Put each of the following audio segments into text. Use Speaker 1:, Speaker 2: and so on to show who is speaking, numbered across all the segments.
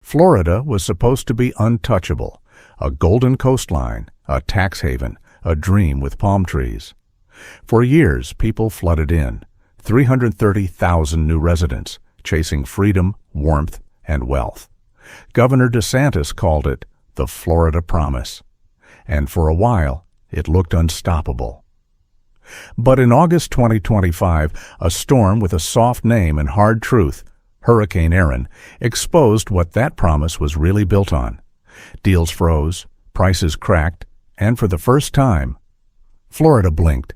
Speaker 1: Florida was supposed to be untouchable, a golden coastline, a tax haven, a dream with palm trees. For years, people flooded in, 330,000 new residents, chasing freedom, warmth, and wealth. Governor DeSantis called it the Florida Promise, and for a while, it looked unstoppable. But in August 2025, a storm with a soft name and hard truth, Hurricane Erin, exposed what that promise was really built on. Deals froze, prices cracked, and for the first time, Florida blinked.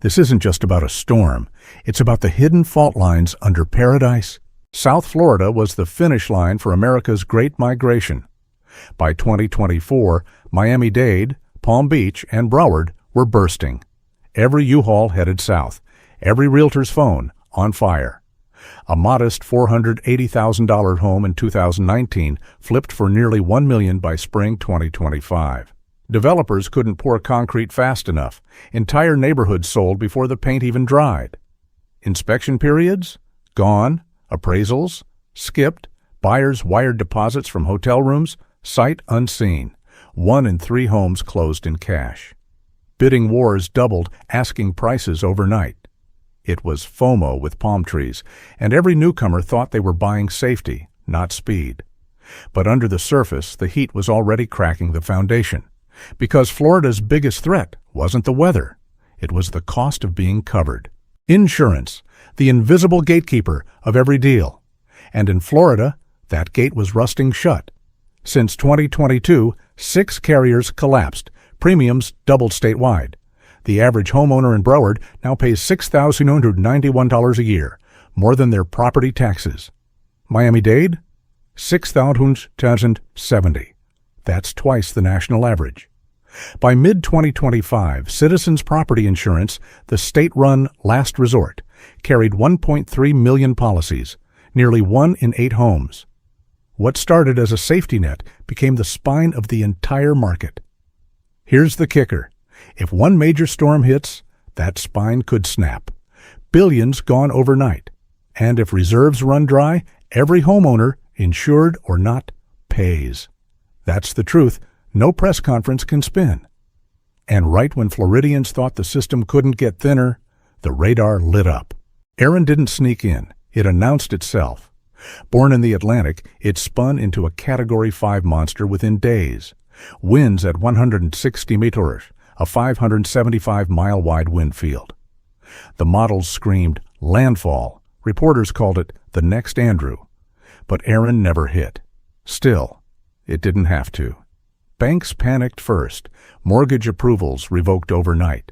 Speaker 1: This isn't just about a storm. It's about the hidden fault lines under paradise. South Florida was the finish line for America's Great Migration. By 2024, Miami-Dade, Palm Beach, and Broward were bursting. Every U-Haul headed south, every realtor's phone on fire. A modest $480,000 home in 2019 flipped for nearly $1 million by spring 2025. Developers couldn't pour concrete fast enough. Entire neighborhoods sold before the paint even dried. Inspection periods? Gone. Appraisals? Skipped. Buyers wired deposits from hotel rooms? Sight unseen. 1 in 3 homes closed in cash. Bidding wars doubled asking prices overnight. It was FOMO with palm trees, and every newcomer thought they were buying safety, not speed. But under the surface, the heat was already cracking the foundation. Because Florida's biggest threat wasn't the weather. It was the cost of being covered. Insurance, the invisible gatekeeper of every deal. And in Florida, that gate was rusting shut. Since 2022, 6 carriers collapsed. Premiums doubled statewide. The average homeowner in Broward now pays $6,191 a year, more than their property taxes. Miami-Dade? $6,070. That's twice the national average. By mid-2025, Citizens Property Insurance, the state-run last resort, carried 1.3 million policies, nearly 1 in 8 homes. What started as a safety net became the spine of the entire market. Here's the kicker. If one major storm hits, that spine could snap. Billions gone overnight. And if reserves run dry, every homeowner, insured or not, pays. That's the truth. No press conference can spin. And right when Floridians thought the system couldn't get thinner, the radar lit up. Erin didn't sneak in. It announced itself. Born in the Atlantic, it spun into a Category 5 monster within days. Winds at 160 meters, a 575-mile-wide wind field. The models screamed landfall. Reporters called it the next Andrew. But Erin never hit. Still, it didn't have to. Banks panicked first. Mortgage approvals revoked overnight.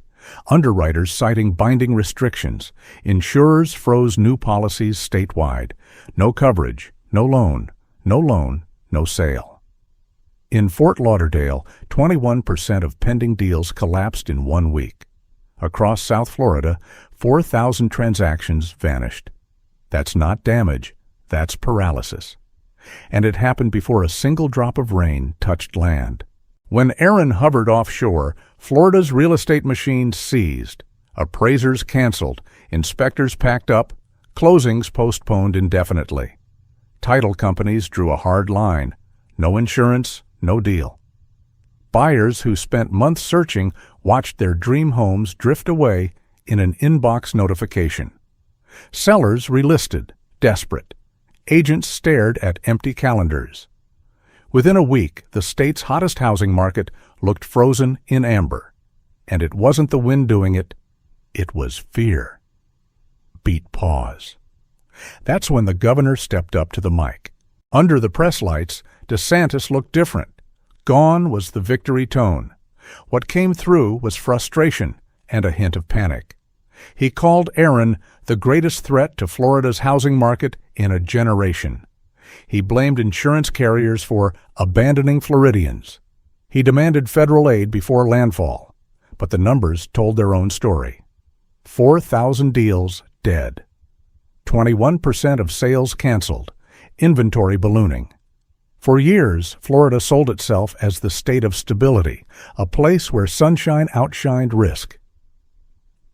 Speaker 1: Underwriters citing binding restrictions. Insurers froze new policies statewide. No coverage, no loan, no sale. In Fort Lauderdale, 21% of pending deals collapsed in 1 week. Across South Florida, 4,000 transactions vanished. That's not damage, that's paralysis. And it happened before a single drop of rain touched land. When Erin hovered offshore, Florida's real estate machine seized. Appraisers canceled, inspectors packed up, closings postponed indefinitely. Title companies drew a hard line. No insurance, no deal. Buyers who spent months searching watched their dream homes drift away in an inbox notification. Sellers relisted, desperate. Agents stared at empty calendars. Within a week, the state's hottest housing market looked frozen in amber. And it wasn't the wind doing it, it was fear. Beat pause. That's when the governor stepped up to the mic. Under the press lights, DeSantis looked different. Gone was the victory tone. What came through was frustration and a hint of panic. He called Erin the greatest threat to Florida's housing market in a generation. He blamed insurance carriers for abandoning Floridians. He demanded federal aid before landfall, but the numbers told their own story. 4,000 deals dead. 21% of sales canceled, inventory ballooning. For years, Florida sold itself as the state of stability, a place where sunshine outshined risk.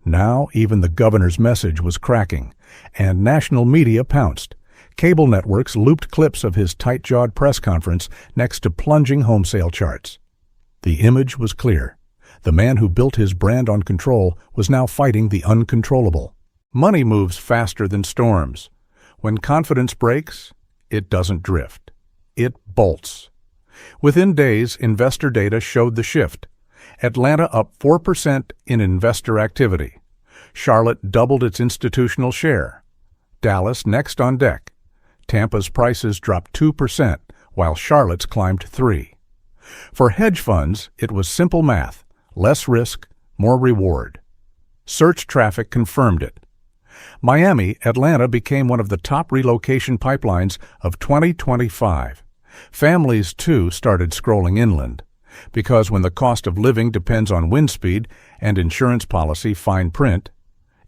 Speaker 1: Now even the governor's message was cracking, and national media pounced. Cable networks looped clips of his tight-jawed press conference next to plunging home sale charts. The image was clear. The man who built his brand on control was now fighting the uncontrollable. Money moves faster than storms. When confidence breaks, it doesn't drift. It bolts. Within days, investor data showed the shift. Atlanta up 4% in investor activity. Charlotte doubled its institutional share. Dallas next on deck. Tampa's prices dropped 2%, while Charlotte's climbed 3%. For hedge funds, it was simple math. Less risk, more reward. Search traffic confirmed it. Miami, Atlanta became one of the top relocation pipelines of 2025. Families, too, started scrolling inland, because when the cost of living depends on wind speed and insurance policy fine print,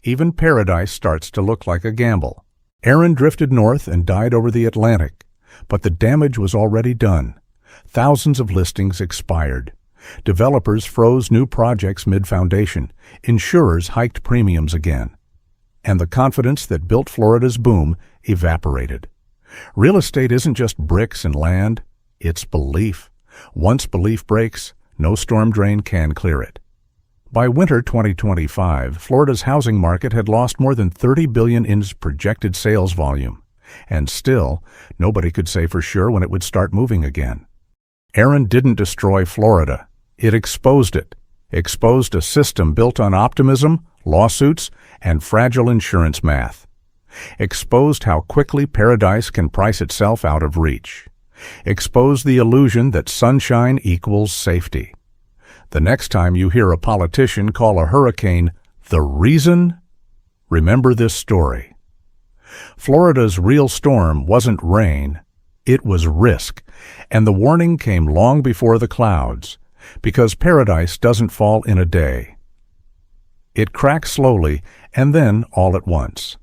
Speaker 1: even paradise starts to look like a gamble. Erin drifted north and died over the Atlantic, but the damage was already done. Thousands of listings expired. Developers froze new projects mid-foundation. Insurers hiked premiums again. And the confidence that built Florida's boom evaporated. Real estate isn't just bricks and land, it's belief. Once belief breaks, no storm drain can clear it. By winter 2025, Florida's housing market had lost more than $30 billion in its projected sales volume. And still, nobody could say for sure when it would start moving again. Erin didn't destroy Florida. It exposed it. Exposed a system built on optimism, lawsuits, and fragile insurance math. Exposed how quickly paradise can price itself out of reach. Exposed the illusion that sunshine equals safety. The next time you hear a politician call a hurricane the reason, remember this story. Florida's real storm wasn't rain, it was risk, and the warning came long before the clouds, because paradise doesn't fall in a day. It cracks slowly and then all at once.